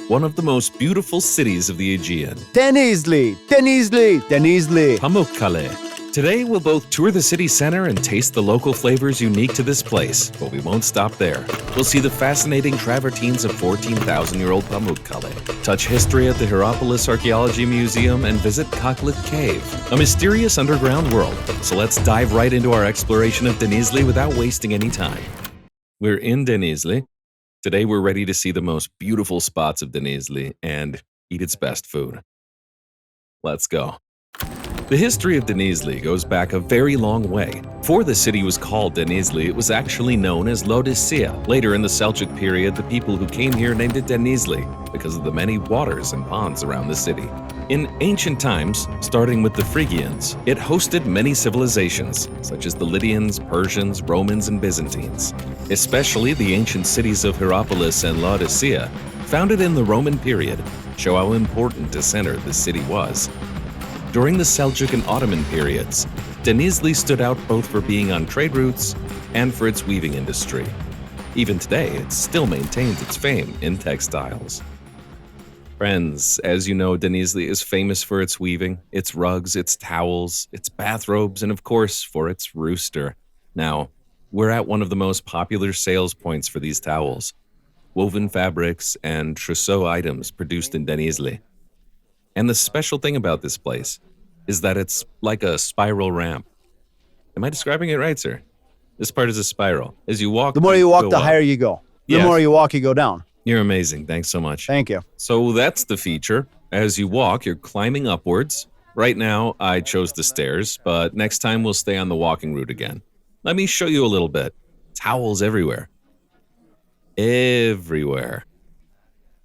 one of the most beautiful cities of the Aegean. Denizli, Denizli, Denizli. Pamukkale. Today, we'll both tour the city center and taste the local flavors unique to this place, but we won't stop there. We'll see the fascinating Travertines of 14,000-year-old Pamukkale, touch history at the Hierapolis Archaeology Museum, and visit Kaklik Cave, a mysterious underground world. So let's dive right into our exploration of Denizli without wasting any time. We're in Denizli. Today, we're ready to see the most beautiful spots of Denizli and eat its best food. Let's go. The history of Denizli goes back a very long way. Before the city was called Denizli, it was actually known as Laodicea. Later in the Seljuk period, the people who came here named it Denizli because of the many waters and ponds around the city. In ancient times, starting with the Phrygians, it hosted many civilizations, such as the Lydians, Persians, Romans, and Byzantines. Especially the ancient cities of Hierapolis and Laodicea, founded in the Roman period, show how important a center the city was. During the Seljuk and Ottoman periods, Denizli stood out both for being on trade routes and for its weaving industry. Even today, it still maintains its fame in textiles. Friends, as you know, Denizli is famous for its weaving, its rugs, its towels, its bathrobes, and of course, for its rooster. Now, we're at one of the most popular sales points for these towels, woven fabrics and trousseau items produced in Denizli. And the special thing about this place is that it's like a spiral ramp. Am I describing it right, sir? This part is a spiral. As you walk, The more you walk, the higher you go. The more you walk, you go down. You're amazing. Thanks so much. Thank you. So that's the feature. As you walk, you're climbing upwards. Right now, I chose the stairs, but next time we'll stay on the walking route again. Let me show you a little bit. Towels everywhere. Everywhere.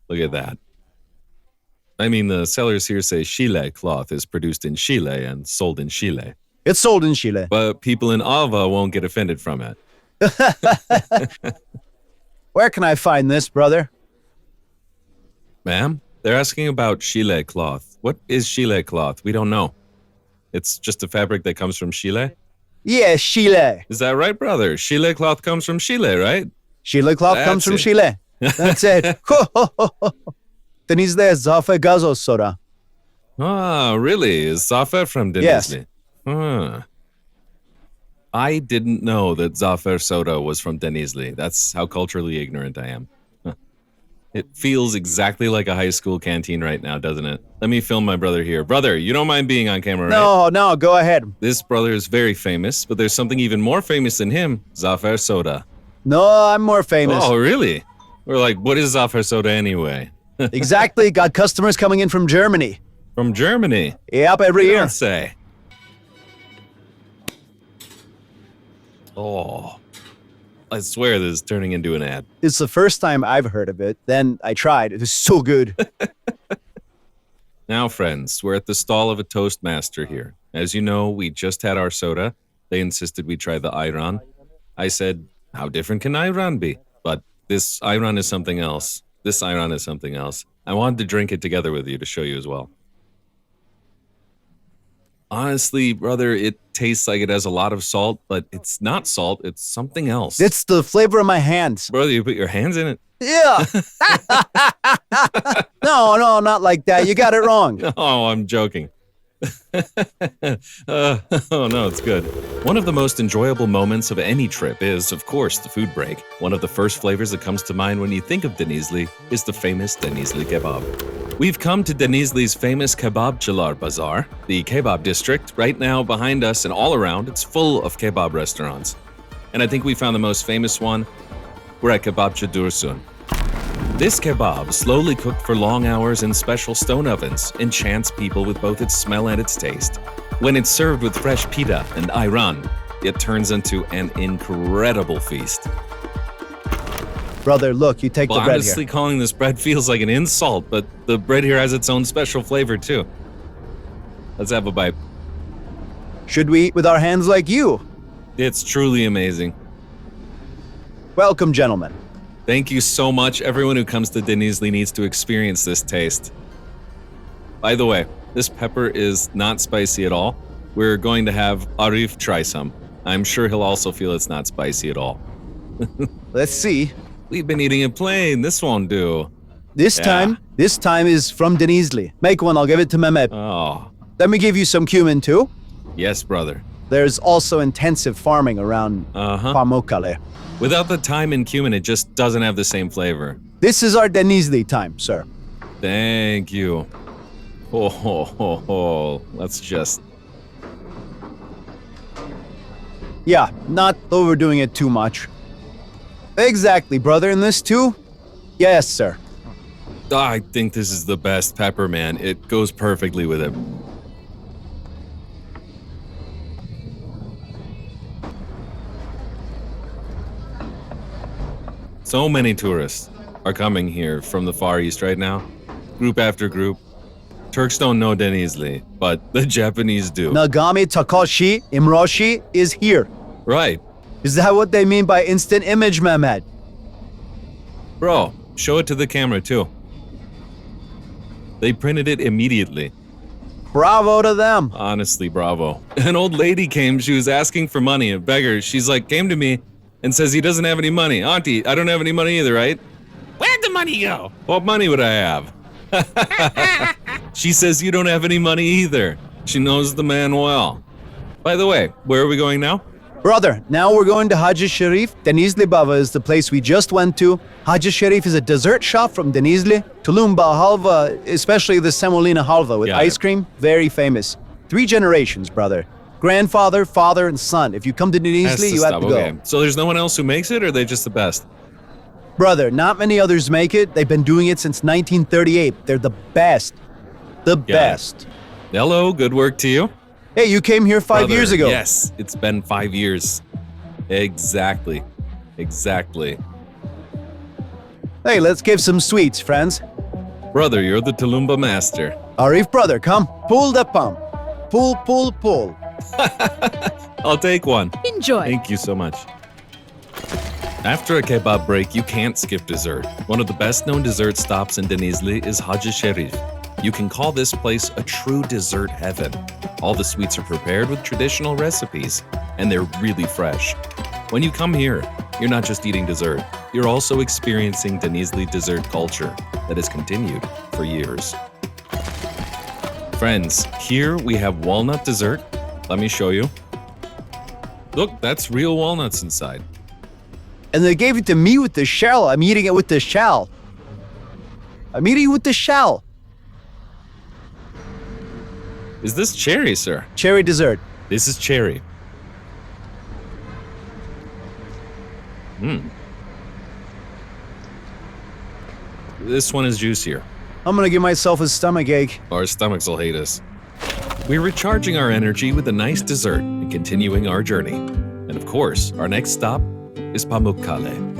Look at that. I mean, the sellers here say Chile cloth is produced in Chile and sold in Chile. It's sold in Chile. But people in Ava won't get offended from it. Where can I find this, brother? Ma'am, they're asking about Chile cloth. What is Chile cloth? We don't know. It's just a fabric that comes from Chile? Yeah, Chile. Is that right, brother? Chile cloth comes from Chile, right? Chile cloth comes from it. Chile. That's it. Denizli zafer gazoz soda. Ah, really? Is Zafer from Denizli? Yes. Huh. I didn't know that Zafer soda was from Denizli. That's how culturally ignorant I am. Huh. It feels exactly like a high school canteen right now, doesn't it? Let me film my brother here. Brother, you don't mind being on camera, right? No, go ahead. This brother is very famous, but there's something even more famous than him, Zafer soda. No, I'm more famous. Oh, really? We're like, what is Zafer soda anyway? Exactly. Got customers coming in from Germany. From Germany? Yep, every You year. don't say. Oh, I swear this is turning into an ad. It's the first time I've heard of it. Then I tried. It was so good. Now, friends, we're at the stall of a Toastmaster here. As you know, we just had our soda. They insisted we try the ayran. I said, how different can ayran be? But this ayran is something else. This ayran is something else. I wanted to drink it together with you to show you as well. Honestly, brother, it tastes like it has a lot of salt, but it's not salt, it's something else. It's the flavor of my hands. Brother, you put your hands in it? Yeah. No, not like that. You got it wrong. Oh, I'm joking. Oh no, it's good. One of the most enjoyable moments of any trip is, of course, the food break. One of the first flavors that comes to mind when you think of Denizli is the famous Denizli kebab. We've come to Denizli's famous Kebapçılar Bazaar, the kebab district. Right now, behind us and all around, it's full of kebab restaurants. And I think we found the most famous one. We're at Kebapçı Dursun. This kebab, slowly cooked for long hours in special stone ovens, enchants people with both its smell and its taste. When it's served with fresh pita and ayran, it turns into an incredible feast. Brother, look, you take the bread Honestly, here. calling this bread feels like an insult, but the bread here has its own special flavor too. Let's have a bite. Should we eat with our hands like you? It's truly amazing. Welcome, gentlemen. Thank you so much. Everyone who comes to Denizli needs to experience this taste. By the way, this pepper is not spicy at all. We're going to have Arif try some. I'm sure he'll also feel it's not spicy at all. Let's see. We've been eating it plain. This won't do. This time is from Denizli. Make one, I'll give it to Mehmet. Oh, Let me give you some cumin too. yes, brother. There's also intensive farming around Pamukkale. Without the thyme and cumin, it just doesn't have the same flavor. This is our Denizli time, sir. Thank you. Let's just... Yeah, not overdoing it too much. Exactly, brother. And this too? Yes, sir. I think this is the best pepper, man. It goes perfectly with it. So many tourists are coming here from the Far East right now. Group after group. Turks don't know Denizli, but the Japanese do. Nagami Takashi Imroshi is here. Right. Is that what they mean by instant image, Mehmet? Bro, show it to the camera too. They printed it immediately. Bravo to them. Honestly, bravo. An old lady came, she was asking for money, a beggar. She's like, came to me and says he doesn't have any money. Auntie, I don't have any money either, right? Where'd the money go? What money would I have? She says you don't have any money either. She knows the man well. By the way, where are we going now? Brother, now we're going to Haji Sharif. Denizli Baba is the place we just went to. Haji Sharif is a dessert shop from Denizli. Tulumba halva, especially the semolina halva with ice cream, very famous. 3 generations, brother. Grandfather, father, and son. If you come to Denizli, you have to go. Okay. So there's no one else who makes it, or are they just the best? Brother, not many others make it. They've been doing it since 1938. They're the best. The best. Hello, good work to you. Hey, you came here 5 Brother, years ago. Yes, it's been 5 years. Exactly. Hey, let's give some sweets, friends. Brother, you're the Tulumba master. Arif, brother, come. Pull the pump. Pull, pull, pull. I'll take one. Enjoy. Thank you so much. After a kebab break, you can't skip dessert. One of the best-known dessert stops in Denizli is Haji Sharif. You can call this place a true dessert heaven. All the sweets are prepared with traditional recipes, and they're really fresh. When you come here, you're not just eating dessert, you're also experiencing Denizli dessert culture that has continued for years. Friends, here we have walnut dessert. Let me show you. Look, that's real walnuts inside. And they gave it to me with the shell. I'm eating it with the shell. I'm eating it with the shell. Is this cherry, sir? Cherry dessert. This is cherry. This one is juicier. I'm gonna give myself a stomach ache. Our stomachs will hate us. We're recharging our energy with a nice dessert and continuing our journey. And of course, our next stop is Pamukkale.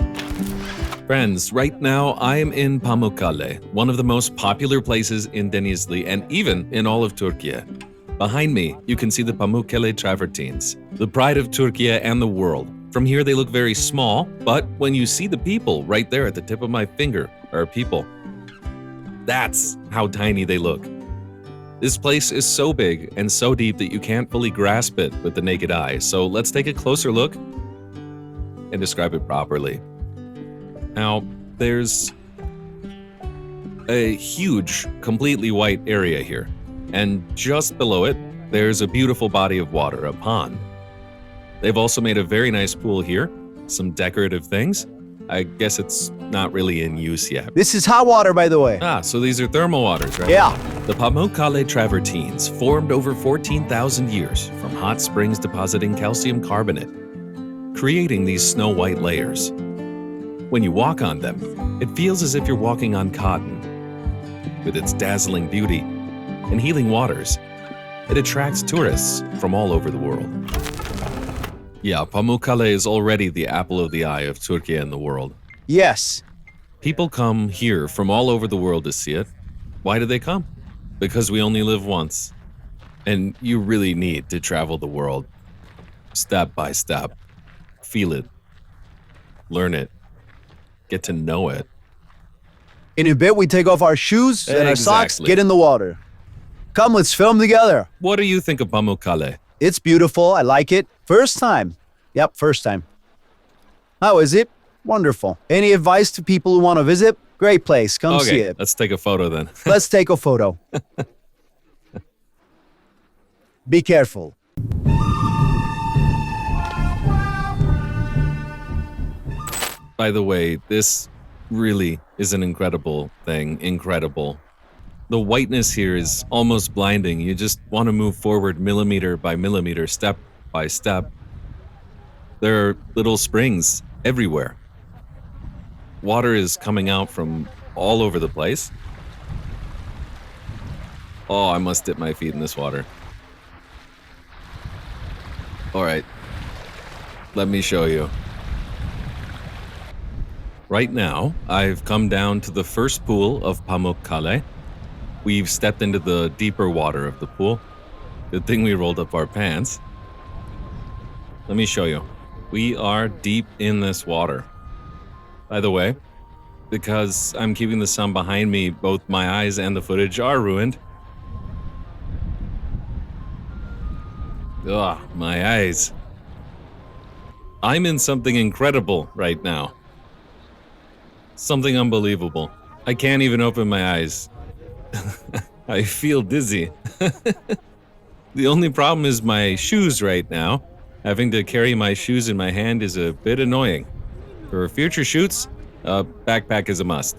Friends, right now I am in Pamukkale, one of the most popular places in Denizli and even in all of Türkiye. Behind me, you can see the Pamukkale Travertines, the pride of Türkiye and the world. From here they look very small, but when you see the people right there at the tip of my finger are people. That's how tiny they look. This place is so big and so deep that you can't fully grasp it with the naked eye, so let's take a closer look and describe it properly. Now, there's a huge, completely white area here, and just below it, there's a beautiful body of water, a pond. They've also made a very nice pool here, some decorative things. I guess it's not really in use yet. This is hot water, by the way. Ah, so these are thermal waters, right? Yeah. The Pamukkale Travertines formed over 14,000 years from hot springs depositing calcium carbonate, creating these snow-white layers. When you walk on them, it feels as if you're walking on cotton. With its dazzling beauty and healing waters, it attracts tourists from all over the world. Yeah, Pamukkale is already the apple of the eye of Türkiye and the world. Yes. People come here from all over the world to see it. Why do they come? Because we only live once. And you really need to travel the world, step by step. Feel it. Learn it. Get to know it. In a bit, we take off our shoes and our socks, Exactly. get in the water. Come, let's film together. What do you think of Pamukkale? It's beautiful. I like it. First time. Yep, first time. How is it? Wonderful. Any advice to people who want to visit? Great place. Come see it. Let's take a photo then. Let's take a photo. Be careful. By the way, this really is an incredible thing. Incredible. The whiteness here is almost blinding. You just want to move forward millimeter by millimeter, step by step. There are little springs everywhere. Water is coming out from all over the place. Oh, I must dip my feet in this water. All right. Let me show you. Right now, I've come down to the first pool of Pamukkale. We've stepped into the deeper water of the pool. Good thing we rolled up our pants. Let me show you. We are deep in this water. By the way, because I'm keeping the sun behind me, both my eyes and the footage are ruined. Ugh, my eyes. I'm in something incredible right now. Something unbelievable. I can't even open my eyes. I feel dizzy. The only problem is my shoes right now. Having to carry my shoes in my hand is a bit annoying. For future shoots, a backpack is a must.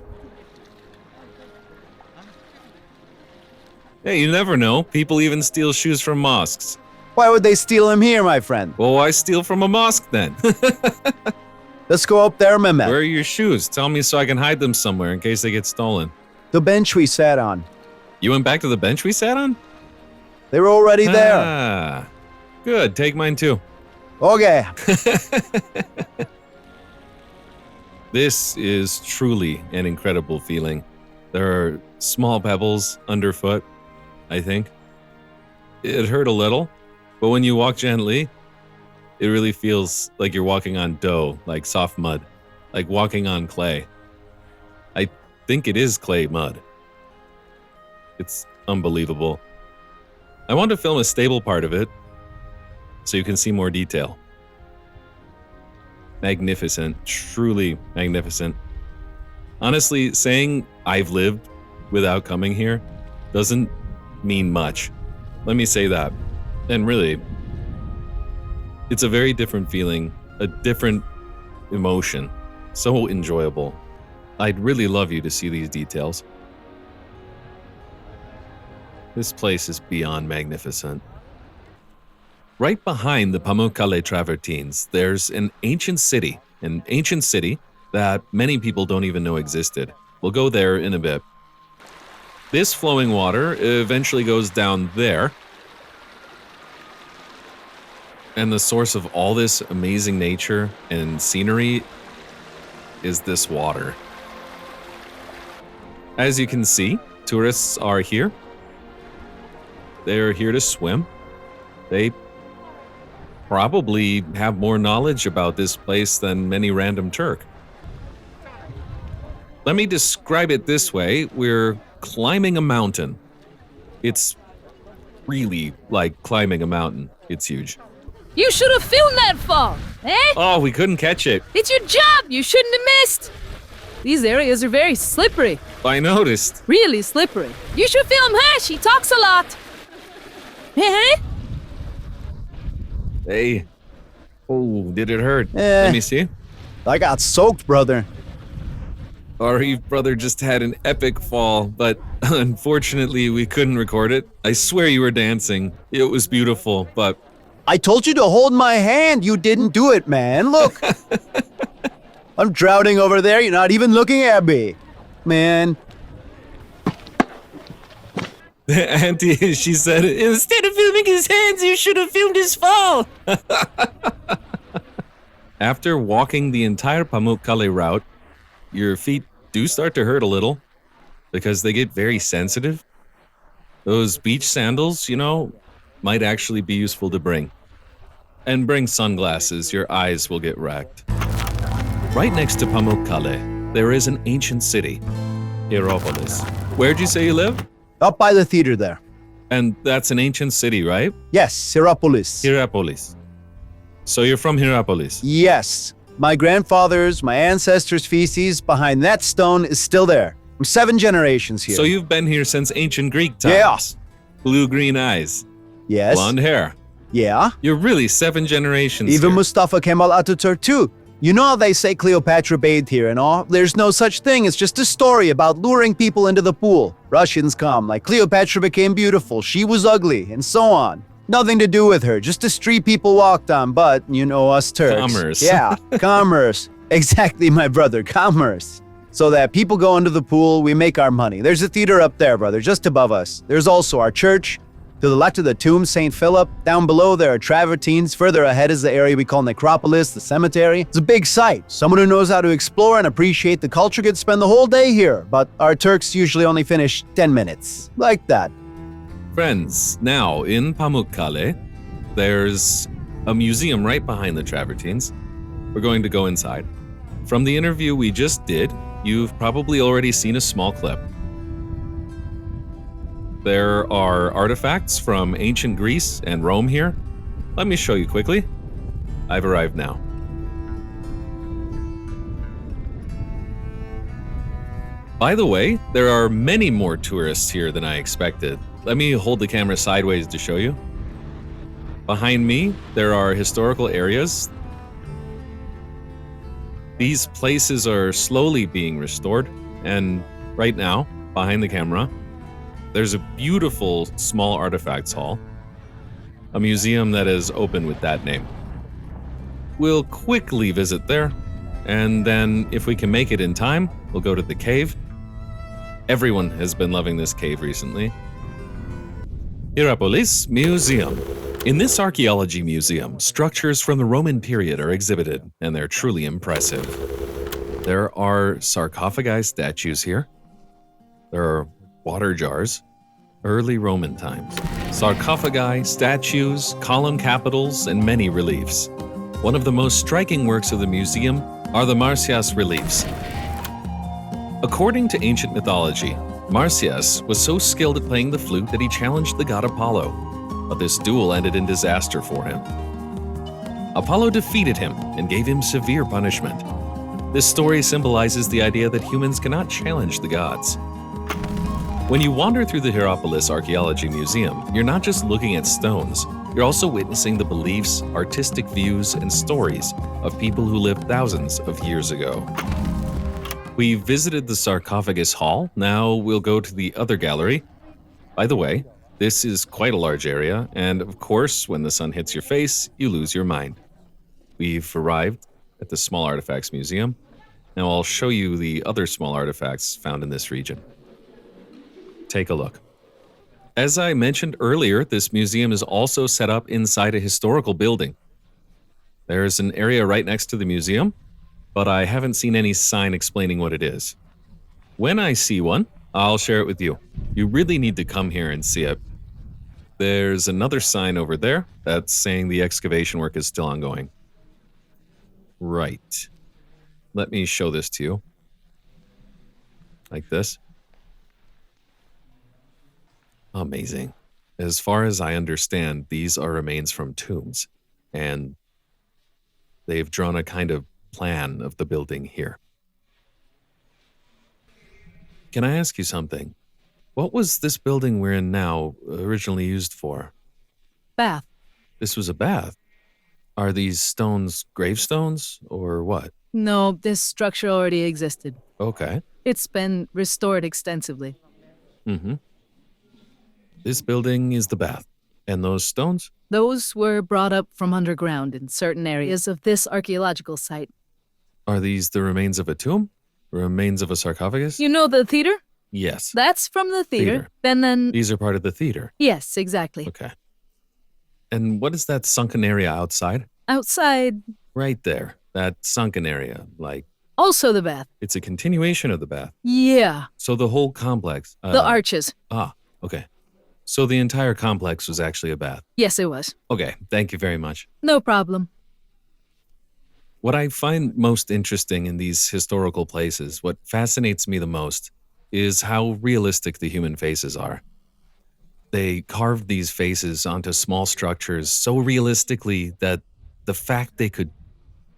Hey, you never know. People even steal shoes from mosques. Why would they steal them here, my friend? Well, why steal from a mosque then? Let's go up there, Mehmet. Where are your shoes? Tell me so I can hide them somewhere in case they get stolen. The bench we sat on. You went back to the bench we sat on? They were already there. Ah, good. Take mine too. Okay. This is truly an incredible feeling. There are small pebbles underfoot, I think. It hurt a little, but when you walk gently, it really feels like you're walking on dough, like soft mud, like walking on clay. I think it is clay mud. It's unbelievable. I want to film a stable part of it so you can see more detail. Magnificent, truly magnificent. Honestly, saying I've lived without coming here doesn't mean much. Let me say that. And really, it's a very different feeling, a different emotion. So enjoyable. I'd really love you to see these details. This place is beyond magnificent. Right behind the Pamukkale Travertines, there's an ancient city that many people don't even know existed. We'll go there in a bit. This flowing water eventually goes down there. And the source of all this amazing nature and scenery is this water. As you can see, tourists are here. They're here to swim. They probably have more knowledge about this place than many random Turk. Let me describe it this way. We're climbing a mountain. It's really like climbing a mountain. It's huge. You should have filmed that fall, eh? Oh, we couldn't catch it. It's your job. You shouldn't have missed. These areas are very slippery. I noticed. Really slippery. You should film her. She talks a lot. Hey? Hey. Oh, did it hurt? Eh. Let me see. I got soaked, brother. Our brother just had an epic fall, but unfortunately we couldn't record it. I swear you were dancing. It was beautiful, but... I told you to hold my hand. You didn't do it, man. Look. I'm drowning over there. You're not even looking at me. Man. Auntie, she said, instead of filming his hands, you should have filmed his fall. After walking the entire Pamukkale route, your feet do start to hurt a little because they get very sensitive. Those beach sandals, might actually be useful to bring. And bring sunglasses, your eyes will get wrecked. Right next to Pamukkale, there is an ancient city, Hierapolis. Where'd you say you live? Up by the theater there. And that's an ancient city, right? Yes, Hierapolis. Hierapolis. So you're from Hierapolis? Yes. My grandfather's, my ancestors' feces behind that stone is still there. I'm 7 generations here. So you've been here since ancient Greek times? Yeah. Blue-green eyes, Yes. blonde hair. Yeah. You're really 7 generations Even here. Mustafa Kemal Atatürk too. You know how they say Cleopatra bathed here and all? There's no such thing. It's just a story about luring people into the pool. Russians come, like Cleopatra became beautiful, she was ugly, and so on. Nothing to do with her, just a street people walked on, but you know us Turks. Commerce. Yeah, commerce. Exactly, my brother, commerce. So that people go into the pool, we make our money. There's a theater up there, brother, just above us. There's also our church. To the left of the tomb, St. Philip. Down below, there are Travertines. Further ahead is the area we call Necropolis, the cemetery. It's a big site. Someone who knows how to explore and appreciate the culture could spend the whole day here, but our Turks usually only finish 10 minutes. Like that. Friends, now in Pamukkale, there's a museum right behind the Travertines. We're going to go inside. From the interview we just did, you've probably already seen a small clip. There are artifacts from ancient Greece and Rome here. Let me show you quickly. I've arrived now. By the way, there are many more tourists here than I expected. Let me hold the camera sideways to show you. Behind me, there are historical areas. These places are slowly being restored, and right now, behind the camera, there's a beautiful small artifacts hall, a museum that is open with that name. We'll quickly visit there, and then if we can make it in time, we'll go to the cave. Everyone has been loving this cave recently. Hierapolis Museum. In this archaeology museum, structures from the Roman period are exhibited, and they're truly impressive. There are sarcophagi statues here. There are water jars, early Roman times, sarcophagi, statues, column capitals, and many reliefs. One of the most striking works of the museum are the Marsyas reliefs. According to ancient mythology, Marsyas was so skilled at playing the flute that he challenged the god Apollo, but this duel ended in disaster for him. Apollo defeated him and gave him severe punishment. This story symbolizes the idea that humans cannot challenge the gods. When you wander through the Hierapolis Archaeology Museum, you're not just looking at stones, you're also witnessing the beliefs, artistic views, and stories of people who lived thousands of years ago. We visited the sarcophagus hall, now we'll go to the other gallery. By the way, this is quite a large area, and of course, when the sun hits your face, you lose your mind. We've arrived at the Small Artifacts Museum. Now I'll show you the other small artifacts found in this region. Take a look. As I mentioned earlier, this museum is also set up inside a historical building. There's an area right next to the museum, but I haven't seen any sign explaining what it is. When I see one, I'll share it with you. You really need to come here and see it. There's another sign over there that's saying the excavation work is still ongoing. Right. Let me show this to you. Like this. Amazing. As far as I understand, these are remains from tombs, and they've drawn a kind of plan of the building here. Can I ask you something? What was this building we're in now originally used for? Bath. This was a bath. Are these stones gravestones, or what? No, this structure already existed. Okay. It's been restored extensively. Mm-hmm. This building is the bath. And those stones? Those were brought up from underground in certain areas of this archaeological site. Are these the remains of a tomb? Remains of a sarcophagus? You know the theater? Yes. That's from the theater. Then... These are part of the theater? Yes, exactly. Okay. And what is that sunken area outside? Outside... Right there. That sunken area, like... Also the bath. It's a continuation of the bath. Yeah. So the whole complex... The arches. Ah, okay. So the entire complex was actually a bath. Yes, it was. Okay, thank you very much. No problem. What I find most interesting in these historical places, what fascinates me the most, is how realistic the human faces are. They carved these faces onto small structures so realistically that the fact they could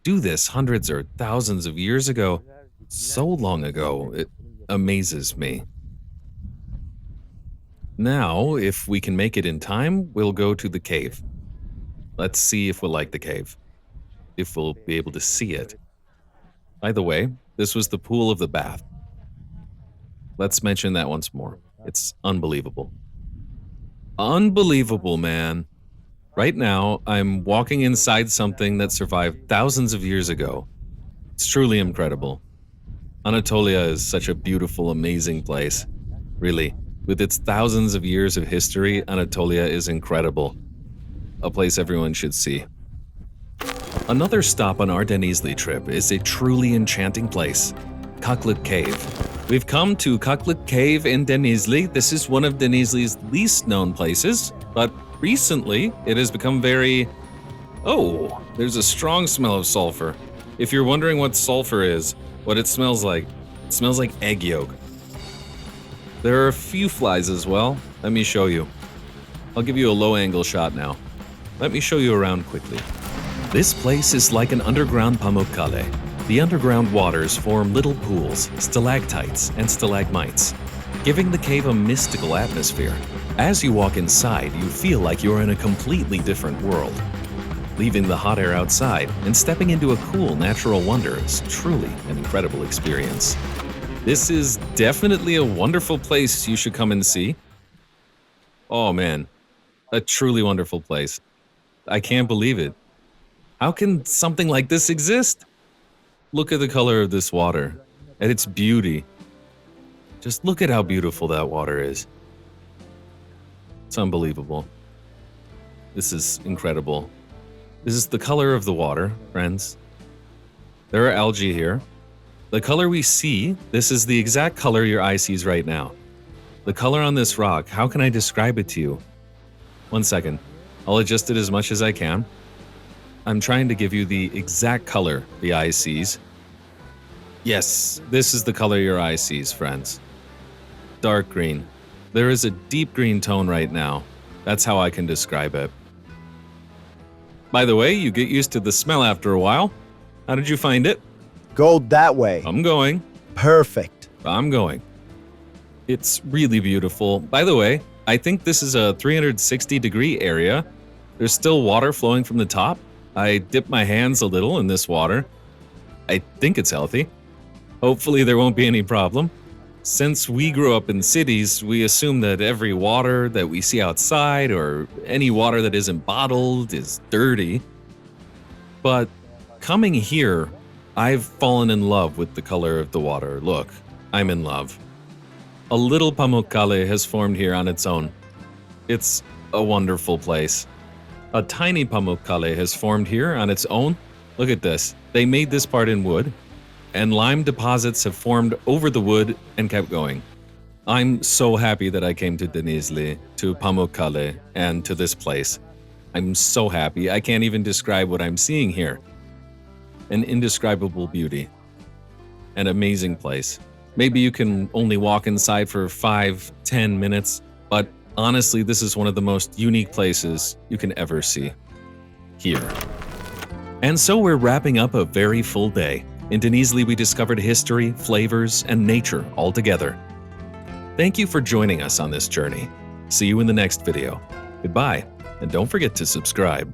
do this hundreds or thousands of years ago, so long ago, it amazes me. Now, if we can make it in time, we'll go to the cave. Let's see if we'll like the cave. If we'll be able to see it. By the way, this was the pool of the bath. Let's mention that once more. It's unbelievable. Unbelievable, man. Right now, I'm walking inside something that survived thousands of years ago. It's truly incredible. Anatolia is such a beautiful, amazing place. Really, with its thousands of years of history, Anatolia is incredible. A place everyone should see. Another stop on our Denizli trip is a truly enchanting place, Kaklik Cave. We've come to Kaklik Cave in Denizli. This is one of Denizli's least known places, but recently it has become very... Oh, there's a strong smell of sulfur. If you're wondering what sulfur is, what it smells like egg yolk. There are a few flies as well. Let me show you. I'll give you a low-angle shot now. Let me show you around quickly. This place is like an underground Pamukkale. The underground waters form little pools, stalactites and stalagmites, giving the cave a mystical atmosphere. As you walk inside, you feel like you're in a completely different world. Leaving the hot air outside and stepping into a cool natural wonder is truly an incredible experience. This is definitely a wonderful place you should come and see. Oh man, a truly wonderful place. I can't believe it. How can something like this exist? Look at the color of this water, at its beauty. Just look at how beautiful that water is. It's unbelievable. This is incredible. This is the color of the water, friends. There are algae here. The color we see, this is the exact color your eye sees right now. The color on this rock, how can I describe it to you? 1 second. I'll adjust it as much as I can. I'm trying to give you the exact color the eye sees. Yes, this is the color your eye sees, friends. Dark green. There is a deep green tone right now. That's how I can describe it. By the way, you get used to the smell after a while. How did you find it? Go that way. I'm going. Perfect. I'm going. It's really beautiful. By the way, I think this is a 360-degree area. There's still water flowing from the top. I dipped my hands a little in this water. I think it's healthy. Hopefully there won't be any problem. Since we grew up in cities, we assume that every water that we see outside or any water that isn't bottled is dirty. But coming here, I've fallen in love with the color of the water. Look, I'm in love. A little Pamukkale has formed here on its own. It's a wonderful place. A tiny Pamukkale has formed here on its own. Look at this. They made this part in wood, and lime deposits have formed over the wood and kept going. I'm so happy that I came to Denizli, to Pamukkale, and to this place. I'm so happy. I can't even describe what I'm seeing here. An indescribable beauty. An amazing place. Maybe you can only walk inside for 5-10 minutes, but honestly, this is one of the most unique places you can ever see. Here. And so we're wrapping up a very full day. In Denizli, we discovered history, flavors, and nature all together. Thank you for joining us on this journey. See you in the next video. Goodbye, and don't forget to subscribe.